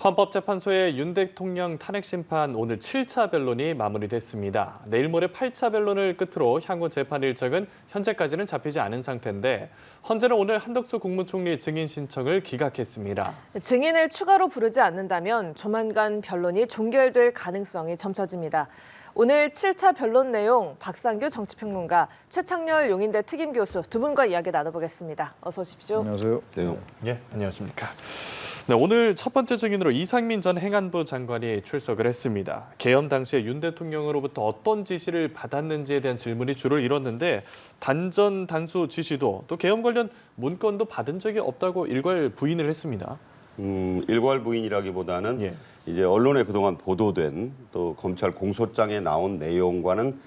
헌법재판소의 윤 대통령 탄핵 심판 오늘 7차 변론이 마무리됐습니다. 내일 모레 8차 변론을 끝으로 향후 재판 일정은 현재까지는 잡히지 않은 상태인데 헌재는 오늘 한덕수 국무총리 증인 신청을 기각했습니다. 증인을 추가로 부르지 않는다면 조만간 변론이 종결될 가능성이 점쳐집니다. 오늘 7차 변론 내용 박상규 정치평론가, 최창렬 용인대 특임교수 두 분과 이야기 나눠보겠습니다. 어서 오십시오. 안녕하세요. 네, 안녕하십니까. 네, 오늘 첫 번째 증인으로 이상민 전 행안부 장관이 출석을 했습니다. 계엄 당시에 윤 대통령으로부터 어떤 지시를 받았는지에 대한 질문이 줄을 이뤘는데 단전 단수 지시도 또 계엄 관련 문건도 받은 적이 없다고 일괄 부인을 했습니다. 일괄 부인이라기보다는 예. 이제 언론에 그동안 보도된 또 검찰 공소장에 나온 내용과는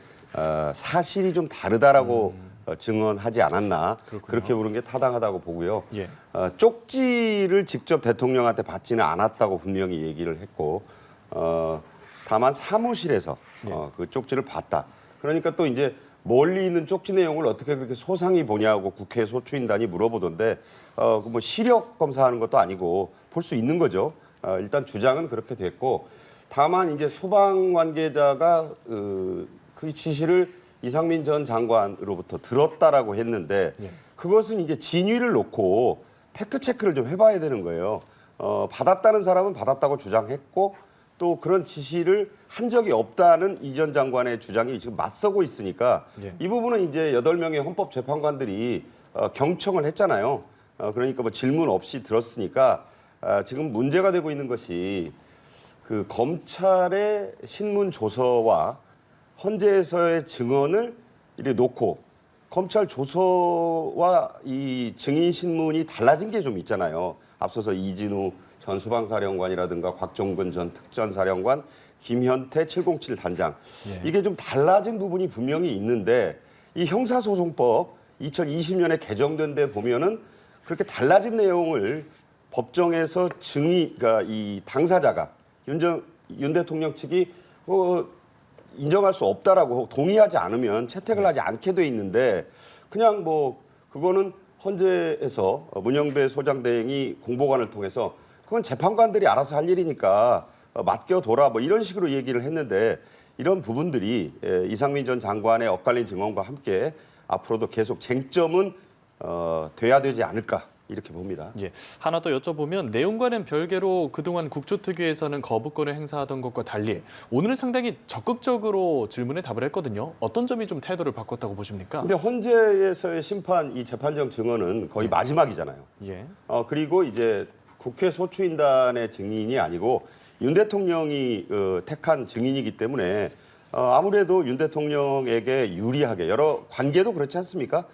사실이 좀 다르다라고 증언하지 않았나. 그렇군요. 그렇게 보는 게 타당하다고 보고요. 예. 쪽지를 직접 대통령한테 받지는 않았다고 분명히 얘기를 했고 다만 사무실에서 그 쪽지를 봤다. 그러니까 또 이제 멀리 있는 쪽지 내용을 어떻게 그렇게 소상히 보냐고 국회 소추인단이 물어보던데 뭐 시력 검사하는 것도 아니고 볼 수 있는 거죠. 일단 주장은 그렇게 됐고 다만 이제 소방 관계자가 그 지시를 이상민 전 장관으로부터 들었다라고 했는데 그것은 이제 진위를 놓고 팩트 체크를 좀 해봐야 되는 거예요. 받았다는 사람은 받았다고 주장했고 또 그런 지시를 한 적이 없다는 이 전 장관의 주장이 지금 맞서고 있으니까 이 부분은 이제 8명의 헌법재판관들이 경청을 했잖아요. 그러니까 뭐 질문 없이 들었으니까 지금 문제가 되고 있는 것이 그 검찰의 신문 조서와 헌재에서의 증언을 이렇게 놓고 검찰 조서와 이 증인 신문이 달라진 게 좀 있잖아요. 앞서서 이진우 전 수방사령관이라든가 곽종근 전 특전사령관, 김현태 707 단장. 이게 좀 달라진 부분이 분명히 있는데 이 형사소송법 2020년에 개정된 데 보면은 그렇게 달라진 내용을 법정에서 그러니까 이 당사자가 윤 대통령 측이 인정할 수 없다라고 동의하지 않으면 채택을 하지 않게 돼 있는데 그냥 뭐 그거는 헌재에서 문영배 소장대행이 공보관을 통해서 그건 재판관들이 알아서 할 일이니까 맡겨둬라 뭐 이런 식으로 얘기를 했는데 이런 부분들이 이상민 전 장관의 엇갈린 증언과 함께 앞으로도 계속 쟁점은 돼야 되지 않을까 이렇게 봅니다. 예. 하나 더 여쭤보면 내용과는 별개로 그동안 국조특위에서는 거부권을 행사하던 것과 달리 오늘은 상당히 적극적으로 질문에 답을 했거든요. 어떤 점이 좀 태도를 바꿨다고 보십니까? 근데 헌재에서의 심판, 이 재판정 증언은 거의 마지막이잖아요. 예. 그리고 이제 국회 소추인단의 증인이 아니고 윤 대통령이 택한 증인이기 때문에 아무래도 윤 대통령에게 유리하게 여러 관계도 그렇지 않습니까?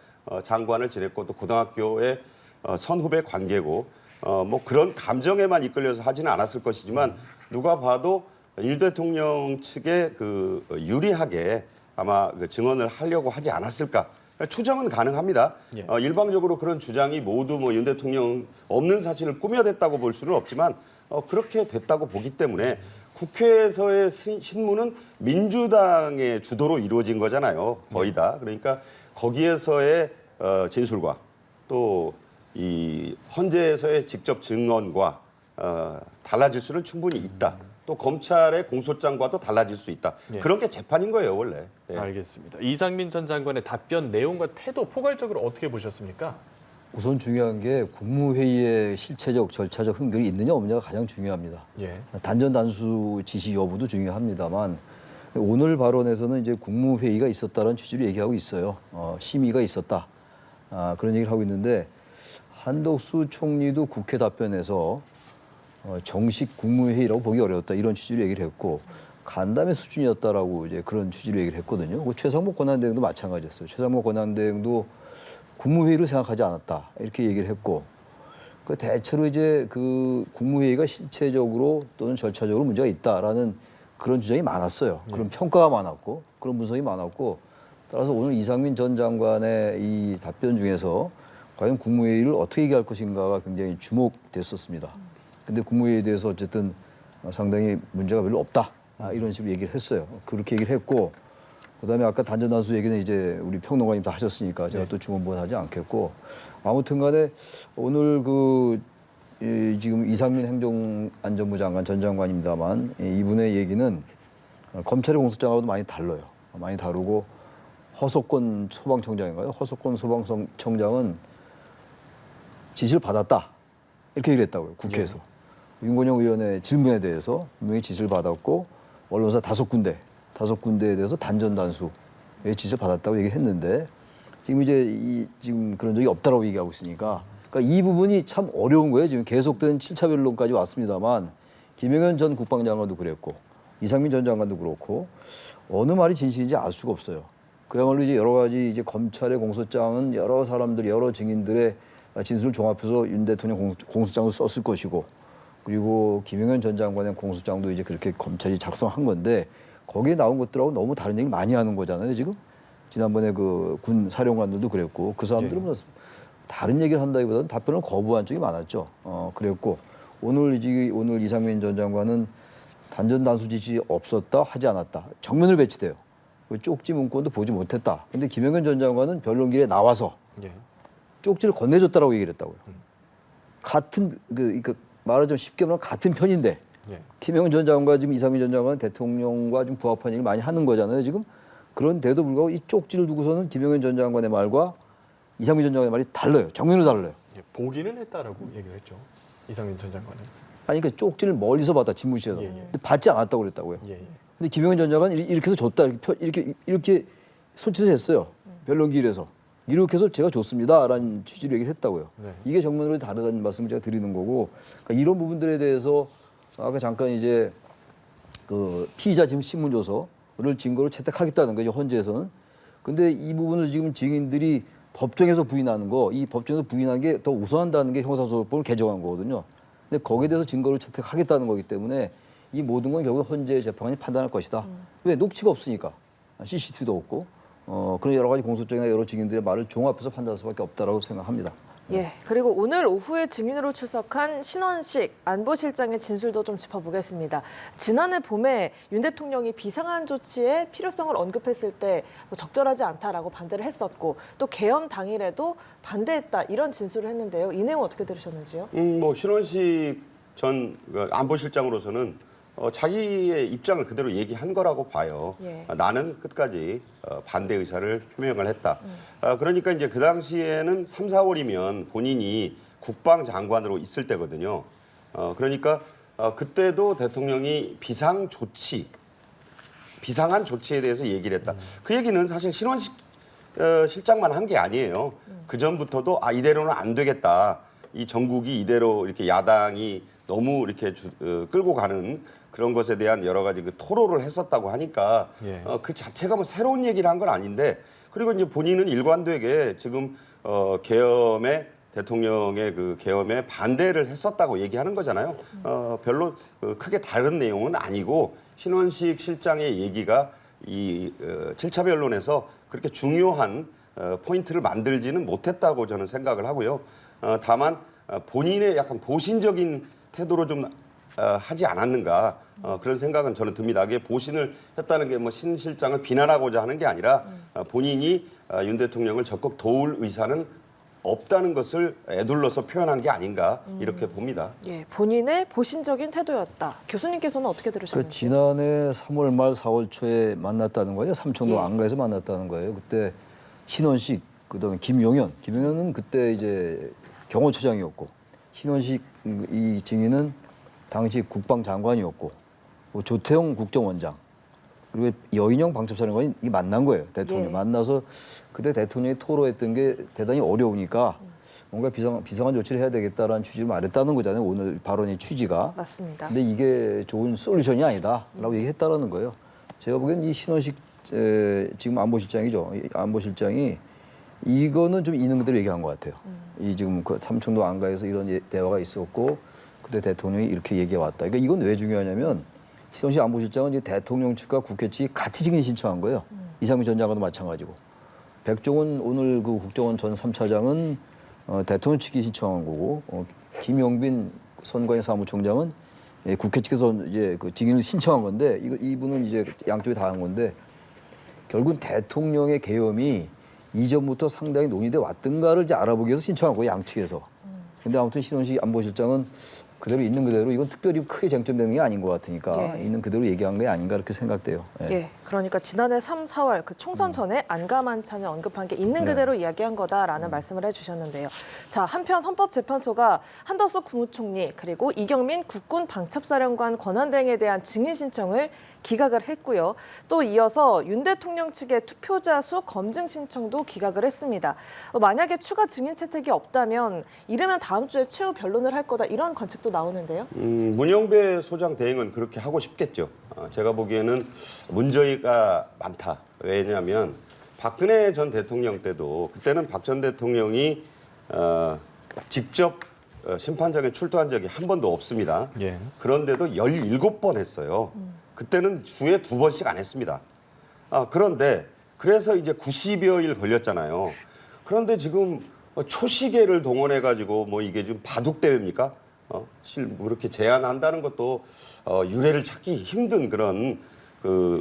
장관을 지냈고 또 고등학교의 선후배 관계고 뭐 그런 감정에만 이끌려서 하지는 않았을 것이지만 누가 봐도 윤 대통령 측에 그 유리하게 아마 그 증언을 하려고 하지 않았을까 추정은 가능합니다. 예. 일방적으로 그런 주장이 모두 뭐 윤 대통령 없는 사실을 꾸며댔다고 볼 수는 없지만 그렇게 됐다고 보기 때문에 국회에서의 신문은 민주당의 주도로 이루어진 거잖아요. 거의 다. 그러니까 거기에서의 진술과 또 이 헌재에서의 직접 증언과 달라질 수는 충분히 있다. 또 검찰의 공소장과도 달라질 수 있다. 그런 게 재판인 거예요, 원래. 네. 알겠습니다. 이상민 전 장관의 답변 내용과 태도 포괄적으로 어떻게 보셨습니까? 우선 중요한 게 국무회의의 실체적, 절차적 흥결이 있느냐 없느냐가 가장 중요합니다. 예. 단전 단수 지시 여부도 중요합니다만 오늘 발언에서는 이제 국무회의가 있었다는 취지로 얘기하고 있어요. 심의가 있었다. 그런 얘기를 하고 있는데 한덕수 총리도 국회 답변에서 정식 국무회의라고 보기 어려웠다 이런 취지로 얘기를 했고 간담회 수준이었다라고 이제 그런 취지로 얘기를 했거든요. 최상목 권한대행도 마찬가지였어요. 최상목 권한대행도 국무회의로 생각하지 않았다 이렇게 얘기를 했고 그 대체로 이제 그 국무회의가 실체적으로 또는 절차적으로 문제가 있다라는 그런 주장이 많았어요. 그런 평가가 많았고 그런 분석이 많았고 따라서 오늘 이상민 전 장관의 이 답변 중에서 과연 국무회의를 어떻게 얘기할 것인가가 굉장히 주목됐었습니다. 근데 국무회의에 대해서 어쨌든 상당히 문제가 별로 없다 이런 식으로 얘기를 했어요. 그렇게 얘기를 했고 그다음에 아까 단전 단수 얘기는 이제 우리 평론가님 다 하셨으니까 제가 또 중원부원 하지 않겠고 아무튼간에 오늘 그 지금 이상민 행정안전부 장관 전 장관입니다만 이분의 얘기는 검찰의 공소장하고도 많이 달라요. 많이 다르고 허석권 소방청장인가요? 허석권 소방청장은 지시를 받았다 이렇게 얘기를 했다고요. 국회에서. 윤건영 의원의 질문에 대해서 분명히 지시를 받았고 언론사 5군데에 대해서 단전단수의 지시를 받았다고 얘기했는데 지금 이제 지금 그런 적이 없다라고 얘기하고 있으니까 그러니까 이 부분이 참 어려운 거예요. 지금 계속된 7차 변론까지 왔습니다만 김영현 전 국방장관도 그랬고 이상민 전 장관도 그렇고 어느 말이 진실인지 알 수가 없어요. 그야말로 이제 여러 가지 이제 검찰의 공소장은 여러 사람들, 여러 증인들의 진술을 종합해서 윤 대통령 공소장을 썼을 것이고 그리고 김영현 전 장관의 공소장도 이제 그렇게 검찰이 작성한 건데 거기에 나온 것들하고 너무 다른 얘기를 많이 하는 거잖아요, 지금. 지난번에 그 군 사령관들도 그랬고 그 사람들은 뭐 다른 얘기를 한다기보다는 답변을 거부한 쪽이 많았죠. 그랬고 오늘 이상민 전 장관은 단전 단수 지시 없었다, 하지 않았다. 정면을 배치돼요. 쪽지 문건도 보지 못했다. 근데 김영현 전 장관은 변론길에 나와서 쪽지를 건네줬다라고 얘기를 했다고요. 같은 말하자면 쉽게 말하면 같은 편인데 김영현 전 장관과 지금 이상민 전 장관은 대통령과 좀 부합한 얘기를 많이 하는 거잖아요, 지금. 그런데도 불구하고 이 쪽지를 두고서는 김영현 전 장관의 말과 이상민 전 장관의 말이 달라요. 정면으로 달라요. 보기는 했다라고 얘기를 했죠. 이상민 전 장관은. 아니 그러니까 쪽지를 멀리서 받아 집무실에서. 근데 받지 않았다고 그랬다고요. 근데 김영현 전 장관은 이렇게 해서 줬다. 이렇게 손짓을 했어요. 변론기일에서. 이렇게 해서 제가 줬습니다라는 취지로 얘기를 했다고요. 이게 정면으로 다르다는 말씀을 제가 드리는 거고 그러니까 이런 부분들에 대해서 아까 잠깐 이제 그 피의자 지금 신문조서를 증거로 채택하겠다는 거죠, 헌재에서는. 근데 이 부분을 지금 증인들이 법정에서 부인하는 거, 이 법정에서 부인하는 게 더 우선한다는 게 형사소송법을 개정한 거거든요. 근데 거기에 대해서 증거를 채택하겠다는 거기 때문에 이 모든 건 결국 헌재 재판관이 판단할 것이다. 왜? 녹취가 없으니까. CCTV도 없고. 그런 여러 가지 공소장이나 여러 증인들의 말을 종합해서 판단할 수밖에 없다라고 생각합니다. 예, 그리고 오늘 오후에 증인으로 출석한 신원식 안보실장의 진술도 좀 짚어보겠습니다. 지난해 봄에 윤 대통령이 비상한 조치의 필요성을 언급했을 때 뭐 적절하지 않다라고 반대를 했었고 또 개엄 당일에도 반대했다 이런 진술을 했는데요. 이 내용 어떻게 들으셨는지요? 뭐 신원식 전 안보실장으로서는 자기의 입장을 그대로 얘기한 거라고 봐요. 나는 끝까지 반대 의사를 표명을 했다. 그러니까 이제 그 당시에는 3, 4월이면 본인이 국방장관으로 있을 때거든요. 그러니까 그때도 대통령이 비상한 조치에 대해서 얘기를 했다. 그 얘기는 사실 신원식 실장만 한 게 아니에요. 그 전부터도 이대로는 안 되겠다. 이 전국이 이대로 이렇게 야당이 너무 이렇게 끌고 가는 그런 것에 대한 여러 가지 그 토로를 했었다고 하니까 그 자체가 뭐 새로운 얘기를 한 건 아닌데 그리고 이제 본인은 일관되게 지금 대통령의 그 계엄에 반대를 했었다고 얘기하는 거잖아요. 별로 크게 다른 내용은 아니고 신원식 실장의 얘기가 이 7차 변론에서 그렇게 중요한 포인트를 만들지는 못했다고 저는 생각을 하고요. 다만 본인의 약간 보신적인 태도로 좀 하지 않았는가 그런 생각은 저는 듭니다. 그게 보신을 했다는 게 뭐 신 실장을 비난하고자 하는 게 아니라 본인이 윤 대통령을 적극 도울 의사는 없다는 것을 애둘러서 표현한 게 아닌가 이렇게 봅니다. 예, 본인의 보신적인 태도였다. 교수님께서는 어떻게 들으셨는지? 지난해 3월 말 4월 초에 만났다는 거예요. 삼청동 안가에서 만났다는 거예요. 그때 신원식, 그다음에 김용현은 그때 이제 경호처장이었고 신원식 이 증인은 당시 국방장관이었고 조태용 국정원장 그리고 여인영 방첩사령관이 만난 거예요. 대통령 만나서 그때 대통령이 토로했던 게 대단히 어려우니까 뭔가 비상한 조치를 해야 되겠다라는 취지를 말했다는 거잖아요. 오늘 발언의 취지가. 맞습니다. 근데 이게 좋은 솔루션이 아니다라고 얘기했다라는 거예요. 제가 보기엔 이 신원식 지금 안보실장이죠. 안보실장이 이거는 좀 있는 그대로 얘기한 것 같아요. 이 지금 그 삼청동 안가에서 이런 대화가 있었고 그때 대통령이 이렇게 얘기해 왔다. 그러니까 이건 왜 중요하냐면 신원식 안보실장은 이제 대통령 측과 국회 측이 같이 증인 신청한 거예요. 이상민 전 장관도 마찬가지고. 백종원 오늘 그 국정원 전 3차장은 대통령 측이 신청한 거고 김용빈 선관위 사무총장은 국회 측에서 이제 그 증인을 신청한 건데 이분은 이제 양쪽이 다 한 건데 결국은 대통령의 계엄이 이전부터 상당히 논의돼 왔던가를 이제 알아보기 위해서 신청한 거예요, 양측에서. 근데 아무튼 신원식 안보실장은 그대로 있는 그대로 이건 특별히 크게 쟁점되는 게 아닌 것 같으니까 예. 있는 그대로 얘기한 게 아닌가 이렇게 생각돼요. 예. 예, 그러니까 지난해 3, 4월 그 총선 전에 안가만찬을 언급한 게 있는 그대로 이야기한 거다라는 말씀을 해주셨는데요. 자, 한편 헌법재판소가 한덕수 국무총리 그리고 이경민 국군 방첩사령관 권한대행에 대한 증인 신청을 기각을 했고요. 또 이어서 윤 대통령 측의 투표자 수 검증 신청도 기각을 했습니다. 만약에 추가 증인 채택이 없다면 이르면 다음 주에 최후 변론을 할 거다 이런 관측도 나오는데요. 문영배 소장 대행은 그렇게 하고 싶겠죠. 제가 보기에는 문제가 많다. 왜냐하면 박근혜 전 대통령 때도 그때는 박 전 대통령이 직접 심판장에 출두한 적이 한 번도 없습니다. 예. 그런데도 17번 했어요. 그때는 주에 2번씩 안 했습니다. 그런데 그래서 이제 90여일 걸렸잖아요. 그런데 지금 초시계를 동원해가지고 뭐 이게 좀 바둑 대회입니까? 그렇게 제안한다는 것도 유례를 찾기 힘든 그런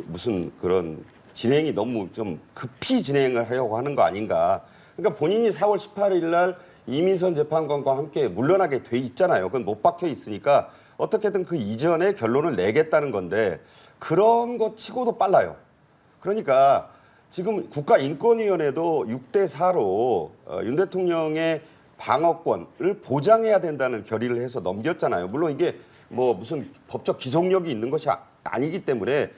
무슨 그런 진행이 너무 좀 급히 진행을 하려고 하는 거 아닌가. 그러니까 본인이 4월 18일 날 이민선 재판관과 함께 물러나게 돼 있잖아요. 그건 못 박혀 있으니까 어떻게든 그 이전에 결론을 내겠다는 건데 그런 것 치고도 빨라요. 그러니까 지금 국가인권위원회도 6대4로 윤 대통령의 방어권을 보장해야 된다는 결의를 해서 넘겼잖아요. 물론 이게 뭐 무슨 법적 기속력이 있는 것이 아니기 때문에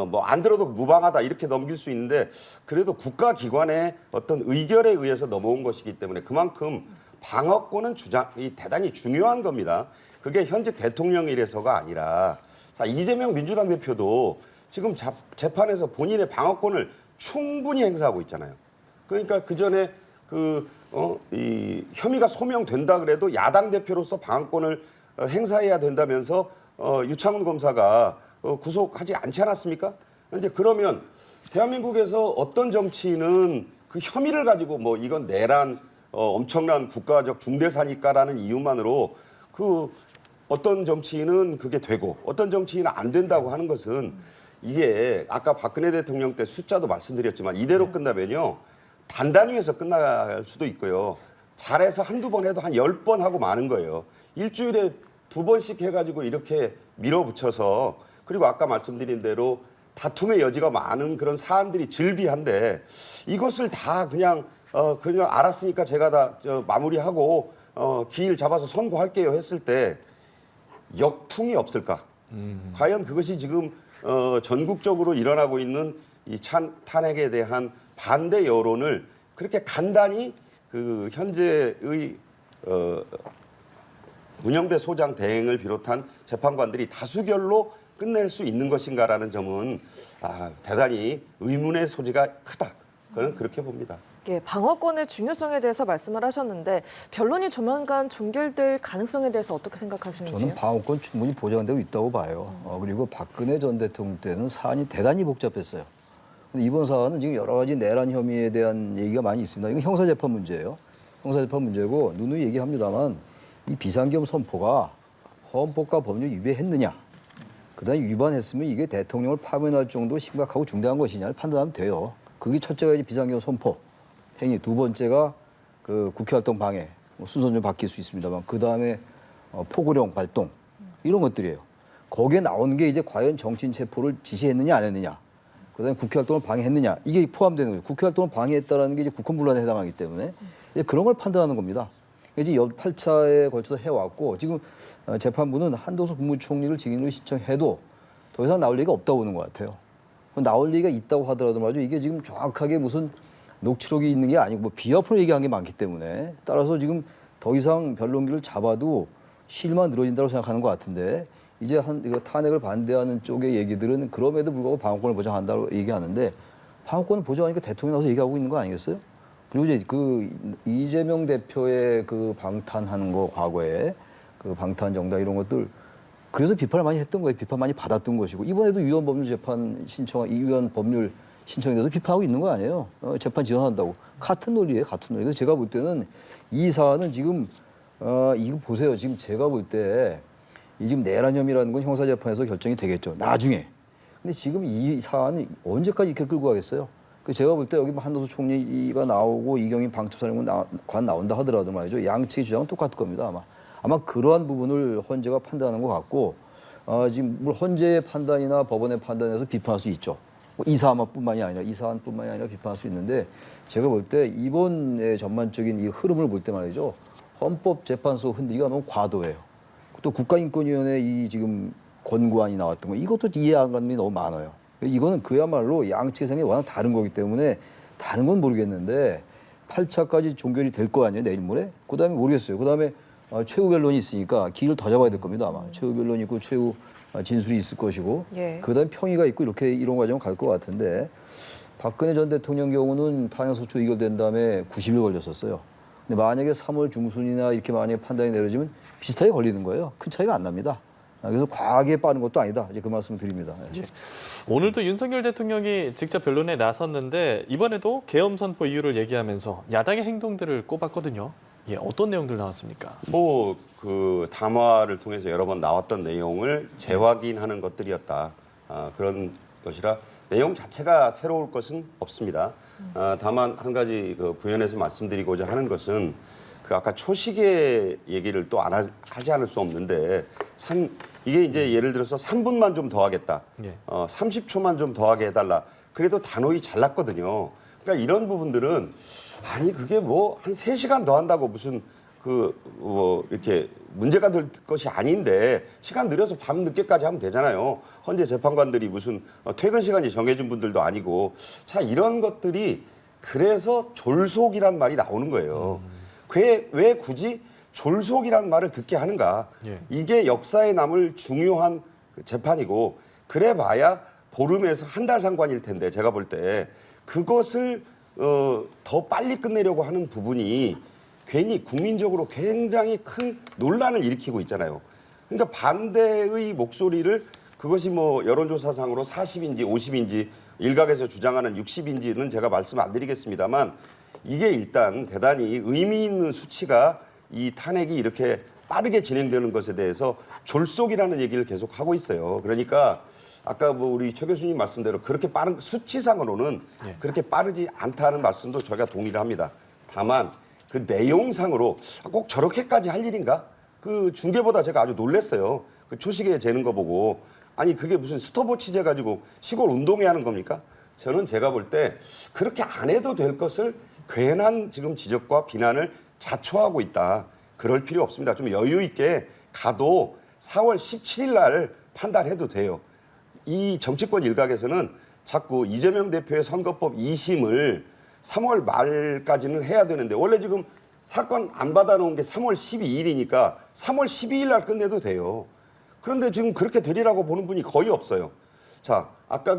뭐 안 들어도 무방하다 이렇게 넘길 수 있는데 그래도 국가기관의 어떤 의결에 의해서 넘어온 것이기 때문에 그만큼 방어권은 주장이 대단히 중요한 겁니다. 그게 현직 대통령이라서가 아니라 자, 이재명 민주당 대표도 지금 재판에서 본인의 방어권을 충분히 행사하고 있잖아요. 그러니까 그 전에 이 혐의가 소명된다 그래도 야당 대표로서 방어권을 행사해야 된다면서 유창훈 검사가 구속하지 않지 않았습니까? 이제 그러면 대한민국에서 어떤 정치인은 그 혐의를 가지고 뭐 이건 내란 엄청난 국가적 중대사니까라는 이유만으로 어떤 정치인은 그게 되고 어떤 정치인은 안 된다고 하는 것은 이게 아까 박근혜 대통령 때 숫자도 말씀드렸지만 이대로 끝나면요. 단단위에서 끝날 수도 있고요. 잘해서 한두 번 해도 한 10번 하고 마는 거예요. 일주일에 2번씩 해가지고 이렇게 밀어붙여서 그리고 아까 말씀드린 대로 다툼의 여지가 많은 그런 사안들이 즐비한데 이것을 다 그냥 알았으니까 제가 다 마무리하고 기일 잡아서 선고할게요 했을 때 역풍이 없을까? 과연 그것이 지금 전국적으로 일어나고 있는 이 탄핵에 대한 반대 여론을 그렇게 간단히 그 현재의 문영배 소장 대행을 비롯한 재판관들이 다수결로 끝낼 수 있는 것인가라는 점은 대단히 의문의 소지가 크다. 저는 그렇게 봅니다. 예, 방어권의 중요성에 대해서 말씀을 하셨는데 변론이 조만간 종결될 가능성에 대해서 어떻게 생각하시는지요? 저는 방어권 충분히 보장되고 있다고 봐요. 그리고 박근혜 전 대통령 때는 사안이 대단히 복잡했어요. 근데 이번 사안은 지금 여러 가지 내란 혐의에 대한 얘기가 많이 있습니다. 이건 형사재판 문제예요. 형사재판 문제고 누누이 얘기합니다만 이 비상계엄 선포가 헌법과 법률 위배했느냐. 그다음에 위반했으면 이게 대통령을 파면할 정도로 심각하고 중대한 것이냐를 판단하면 돼요. 그게 첫째가 이제 비상계엄 선포 행위, 두 번째가 그 국회활동 방해, 순서는 좀 바뀔 수 있습니다만 그 다음에 포고령 발동 이런 것들이에요. 거기에 나온 게 이제 과연 정치인 체포를 지시했느냐 안 했느냐, 그다음에 국회활동을 방해했느냐 이게 포함되는 거예요. 국회활동을 방해했다라는 게 이제 국헌불란에 해당하기 때문에 이제 그런 걸 판단하는 겁니다. 이제 8차에 걸쳐서 해왔고 지금 재판부는 한덕수 국무총리를 증인으로 신청해도 더 이상 나올 얘기가 없다고 보는 것 같아요. 나올 얘기가 있다고 하더라도 말이죠. 이게 지금 정확하게 무슨 녹취록이 있는 게 아니고 뭐 비화폰을 얘기한 게 많기 때문에 따라서 지금 더 이상 변론기를 잡아도 실만 늘어진다고 생각하는 것 같은데 이제 이거 탄핵을 반대하는 쪽의 얘기들은 그럼에도 불구하고 방어권을 보장한다고 얘기하는데 방어권을 보장하니까 대통령이 나와서 얘기하고 있는 거 아니겠어요? 그리고 이제 그 이재명 대표의 그 방탄하는 거 과거에 그 방탄 정당 이런 것들 그래서 비판을 많이 했던 거예요. 비판 많이 받았던 것이고 이번에도 위헌 법률 재판 신청, 위헌 법률 신청에 대해서 비판하고 있는 거 아니에요. 재판 지원한다고. 같은 논리예요. 같은 논리. 그래서 제가 볼 때는 이 사안은 지금 이거 보세요. 지금 제가 볼 때 이 지금 내란 혐의라는 건 형사재판에서 결정이 되겠죠. 나중에. 근데 지금 이 사안이 언제까지 이렇게 끌고 가겠어요? 그 제가 볼 때 여기 뭐 한도수 총리가 나오고 이경인 방첩사령관 나온다 하더라도 말이죠. 양측의 주장은 똑같을 겁니다. 아마 그러한 부분을 헌재가 판단하는 것 같고 지금 물 헌재의 판단이나 법원의 판단에서 비판할 수 있죠. 뭐 이 사안뿐만이 아니라 비판할 수 있는데 제가 볼 때 이번의 전반적인 이 흐름을 볼 때 말이죠. 헌법재판소 흔들기가 너무 과도해요. 또 국가인권위원회 이 지금 권고안이 나왔던 거 이것도 이해 안 가는 게 너무 많아요. 이거는 그야말로 양측의 생각이 워낙 다른 거기 때문에 다른 건 모르겠는데 8차까지 종결이 될 거 아니에요 내일 모레? 그다음에 모르겠어요. 그다음에 최후 변론이 있으니까 기를 더 잡아야 될 겁니다 아마. 최후 변론이 있고 최후 진술이 있을 것이고 예. 그다음에 평의가 있고 이렇게 이런 과정 갈 것 같은데 박근혜 전 대통령 경우는 탄핵소추 의결된 다음에 90일 걸렸었어요. 근데 만약에 3월 중순이나 이렇게 만약에 판단이 내려지면 비슷하게 걸리는 거예요. 큰 차이가 안 납니다. 그래서 과하게 빠른 것도 아니다. 이제 그 말씀을 드립니다. 예. 오늘도 윤석열 대통령이 직접 변론에 나섰는데 이번에도 계엄 선포 이유를 얘기하면서 야당의 행동들을 꼽았거든요. 예, 어떤 내용들 나왔습니까? 뭐 그 담화를 통해서 여러 번 나왔던 내용을 재확인하는 것들이었다. 그런 것이라 내용 자체가 새로울 것은 없습니다. 다만 한 가지 그 부연해서 말씀드리고자 하는 것은 그 아까 초시계 얘기를 또 하지 않을 수 없는데 이게 이제 예를 들어서 3분만 좀 더 하겠다. 예. 30초만 좀 더하게 해달라. 그래도 단호히 잘랐거든요. 그러니까 이런 부분들은 아니 그게 뭐 한 3시간 더 한다고 무슨 뭐 이렇게 문제가 될 것이 아닌데 시간 늘려서 밤 늦게까지 하면 되잖아요. 헌재 재판관들이 무슨 퇴근 시간이 정해진 분들도 아니고 자 이런 것들이 그래서 졸속이란 말이 나오는 거예요. 왜 굳이 졸속이란 말을 듣게 하는가? 예. 이게 역사에 남을 중요한 재판이고 그래봐야 보름에서 한 달 상관일 텐데 제가 볼 때 그것을 더 빨리 끝내려고 하는 부분이 괜히 국민적으로 굉장히 큰 논란을 일으키고 있잖아요. 그러니까 반대의 목소리를 그것이 뭐 여론조사상으로 40인지 50인지 일각에서 주장하는 60인지는 제가 말씀 안 드리겠습니다만 이게 일단 대단히 의미 있는 수치가 이 탄핵이 이렇게 빠르게 진행되는 것에 대해서 졸속이라는 얘기를 계속 하고 있어요. 그러니까 아까 뭐 우리 최 교수님 말씀대로 그렇게 빠른 수치상으로는 예. 그렇게 빠르지 않다는 말씀도 저희가 동의를 합니다. 다만 그 내용상으로 꼭 저렇게까지 할 일인가? 그 중계보다 제가 아주 놀랐어요. 그 초시계 재는 거 보고 아니 그게 무슨 스톱워치 재 가지고 시골 운동회 하는 겁니까? 저는 제가 볼 때 그렇게 안 해도 될 것을 괜한 지금 지적과 비난을 자초하고 있다. 그럴 필요 없습니다. 좀 여유 있게 가도 4월 17일 날 판단해도 돼요. 이 정치권 일각에서는 자꾸 이재명 대표의 선거법 2심을 3월 말까지는 해야 되는데 원래 지금 사건 안 받아놓은 게 3월 12일이니까 3월 12일 날 끝내도 돼요. 그런데 지금 그렇게 되리라고 보는 분이 거의 없어요. 자, 아까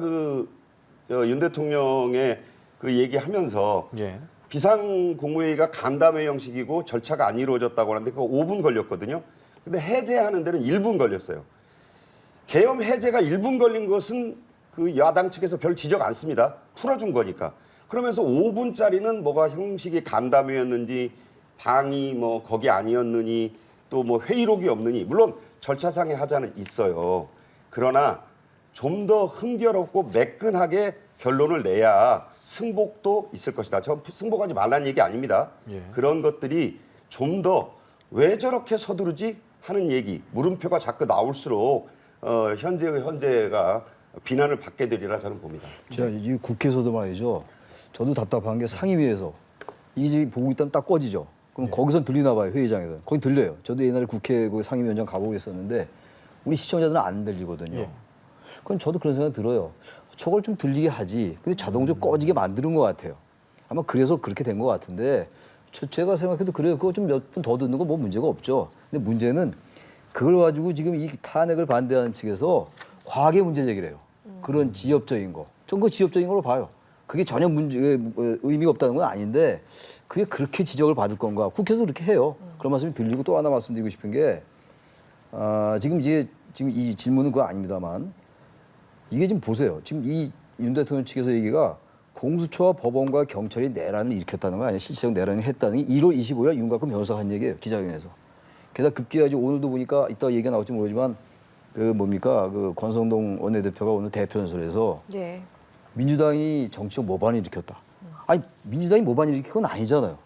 윤 대통령의 그 얘기하면서 예. 비상국무회의가 간담회 형식이고 절차가 안 이루어졌다고 하는데 그거 5분 걸렸거든요. 근데 해제하는 데는 1분 걸렸어요. 계엄 해제가 1분 걸린 것은 그 야당 측에서 별 지적 안 씁니다. 풀어준 거니까. 그러면서 5분짜리는 뭐가 형식이 간담회였는지 방이 뭐 거기 아니었느니 또 뭐 회의록이 없느니 물론 절차상의 하자는 있어요. 그러나 좀 더 흥겨롭고 매끈하게 결론을 내야 승복도 있을 것이다. 저 승복하지 말라는 얘기 아닙니다. 예. 그런 것들이 좀 더 왜 저렇게 서두르지 하는 얘기 물음표가 자꾸 나올수록 현재가 비난을 받게 되리라 저는 봅니다. 제가 이 국회에서도 말이죠. 저도 답답한 게 상임위에서 이게 보고 있다면 딱 꺼지죠. 그럼 거기선 들리나 봐요, 회의장에서. 거기 들려요. 저도 옛날에 국회 그 상임위원장 가보고 있었는데 우리 시청자들은 안 들리거든요. 예. 그건 저도 그런 생각 들어요. 저걸 좀 들리게 하지. 근데 자동적으로 꺼지게 만드는 것 같아요. 아마 그래서 그렇게 된 것 같은데 제가 생각해도 그래요. 그거 좀 몇 분 더 듣는 거 뭐 문제가 없죠. 근데 문제는 그걸 가지고 지금 이 탄핵을 반대하는 측에서 과하게 문제 제기를 해요. 그런 지엽적인 거. 전 그 지엽적인 걸로 봐요. 그게 전혀 의미가 없다는 건 아닌데 그게 그렇게 지적을 받을 건가. 국회에서 그렇게 해요. 그런 말씀이 들리고 또 하나 말씀드리고 싶은 게 지금 이 질문은 그거 아닙니다만 이게 지금 보세요. 지금 이 윤 대통령 측에서 얘기가 공수처와 법원과 경찰이 내란을 일으켰다는 거 아니에요. 실질적 내란을 했다는 게 1월 25일 윤곽근 변호사가 한 얘기예요. 기자회견에서. 게다가 급기야지 오늘도 보니까 이따 얘기가 나올지 모르지만 그 권성동 원내대표가 오늘 대표 연설에서 예. 민주당이 정치적 모반을 일으켰다. 아니 민주당이 모반을 일으킨 건 아니잖아요.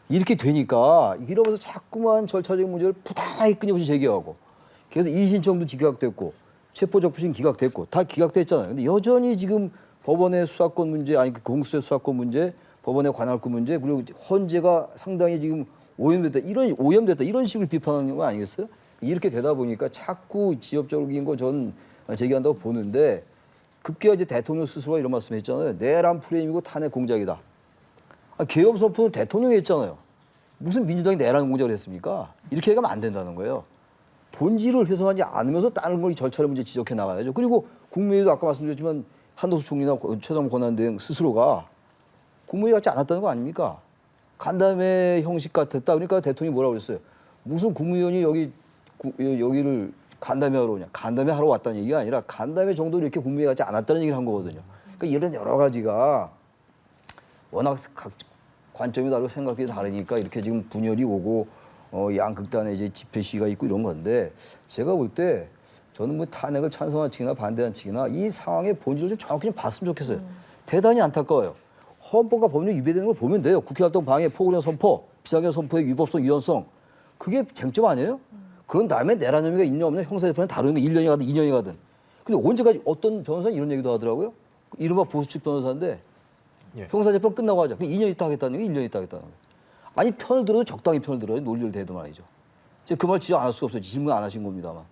이렇게 되니까 이러면서 자꾸만 절차적인 문제를 부당하게 끊임없이 제기하고 그래서 이의신청도 기각됐고 체포적부심 기각됐고 다 기각됐잖아요. 근데 여전히 지금 법원의 수사권 문제 아니 공수처 수사권 문제 법원의 관할권 문제 그리고 헌재가 상당히 지금 오염됐다 이런 식으로 비판하는 거 아니겠어요? 이렇게 되다 보니까 자꾸 지역적인 거 전 제기한다고 보는데 급기야 이제 대통령 스스로가 이런 말씀했잖아요. 내란 프레임이고 탄핵 공작이다. 계엄 선포는 대통령이 했잖아요. 무슨 민주당이 내란 공작을 했습니까? 이렇게 해가면 안 된다는 거예요. 본질을 훼손하지 않으면서 다른 걸 절차의 문제 지적해 나가야죠. 그리고 국무회의도 아까 말씀드렸지만 한덕수 총리나 최상무 권한대행 스스로가 국무회의 같지 않았다는 거 아닙니까? 간담회 형식 같았다. 그러니까 대통령이 뭐라고 그랬어요? 무슨 국무위원이 여기를 간담회 하러 오냐. 간담회 하러 왔다는 얘기가 아니라 간담회 정도로 이렇게 국무회의 같지 않았다는 얘기를 한 거거든요. 그러니까 이런 여러 가지가 워낙 각 관점이 다르고 생각이 다르니까 이렇게 지금 분열이 오고 양극단의 이제 집회 시위가 있고 이런 건데 제가 볼 때 저는 뭐 탄핵을 찬성한 측이나 반대한 측이나 이 상황의 본질을 좀 정확히 좀 봤으면 좋겠어요. 대단히 안타까워요. 헌법과 법률 위배되는 걸 보면 돼요. 국회활동 방해, 포고령 선포, 비상경 선포의 위법성, 위헌성. 그게 쟁점 아니에요? 그런 다음에 내란 혐의가 있냐 없냐 형사재판은 다루는 게 1년이 가든 2년이 가든. 근데 언제까지 어떤 변호사는 이런 얘기도 하더라고요. 이른바 보수측 변호사인데 예. 형사재판 끝나고 하자. 그럼 2년 있다 하겠다는 게 1년 있다 하겠다는 거예요. 아니 편을 들어도 적당히 편을 들어야 논리를 대도 말이죠. 제가 그 말 지적 안 할 수가 없어요. 질문 안 하신 겁니다만.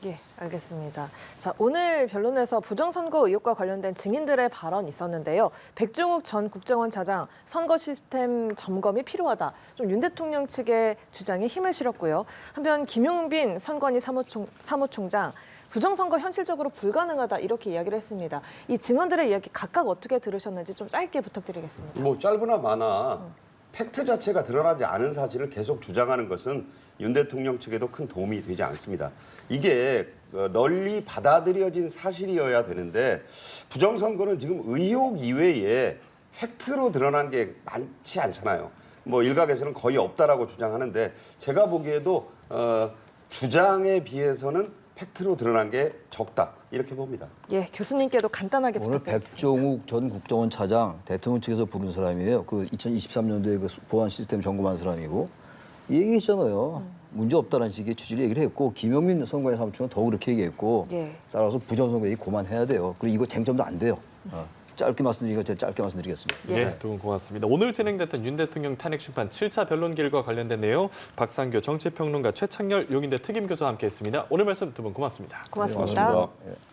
예, 알겠습니다. 자, 오늘 변론에서 부정선거 의혹과 관련된 증인들의 발언이 있었는데요. 백종욱 전 국정원 차장 선거 시스템 점검이 필요하다. 좀 윤 대통령 측의 주장에 힘을 실었고요. 한편 김용빈 선관위 사무총장 부정선거 현실적으로 불가능하다 이렇게 이야기를 했습니다. 이 증언들의 이야기 각각 어떻게 들으셨는지 좀 짧게 부탁드리겠습니다. 뭐 짧으나 많아 팩트 자체가 드러나지 않은 사실을 계속 주장하는 것은 윤 대통령 측에도 큰 도움이 되지 않습니다. 이게 널리 받아들여진 사실이어야 되는데 부정선거는 지금 의혹 이외에 팩트로 드러난 게 많지 않잖아요. 뭐 일각에서는 거의 없다라고 주장하는데 제가 보기에도 주장에 비해서는 팩트로 드러난 게 적다 이렇게 봅니다. 예, 교수님께도 간단하게 오늘 부탁드리겠습니다. 백종욱 전 국정원 차장 대통령 측에서 부른 사람이에요. 그 2023년도에 그 보안 시스템 점검한 사람이고 이 얘기했잖아요. 문제 없다는 식의 취지를 얘기를 했고 김용민 선관위 사무총은 더 그렇게 얘기했고 예. 따라서 부정선거 얘기 그만해야 돼요. 그리고 이거 쟁점도 안 돼요. 짧게 말씀드리니까 제가 짧게 말씀드리겠습니다. 예. 네, 두 분 고맙습니다. 오늘 진행됐던 윤 대통령 탄핵 심판 7차 변론길과 관련된 내용 박상교 정치평론가 최창렬 용인대 특임교수와 함께했습니다. 오늘 말씀 두 분 고맙습니다. 고맙습니다. 고맙습니다. 예.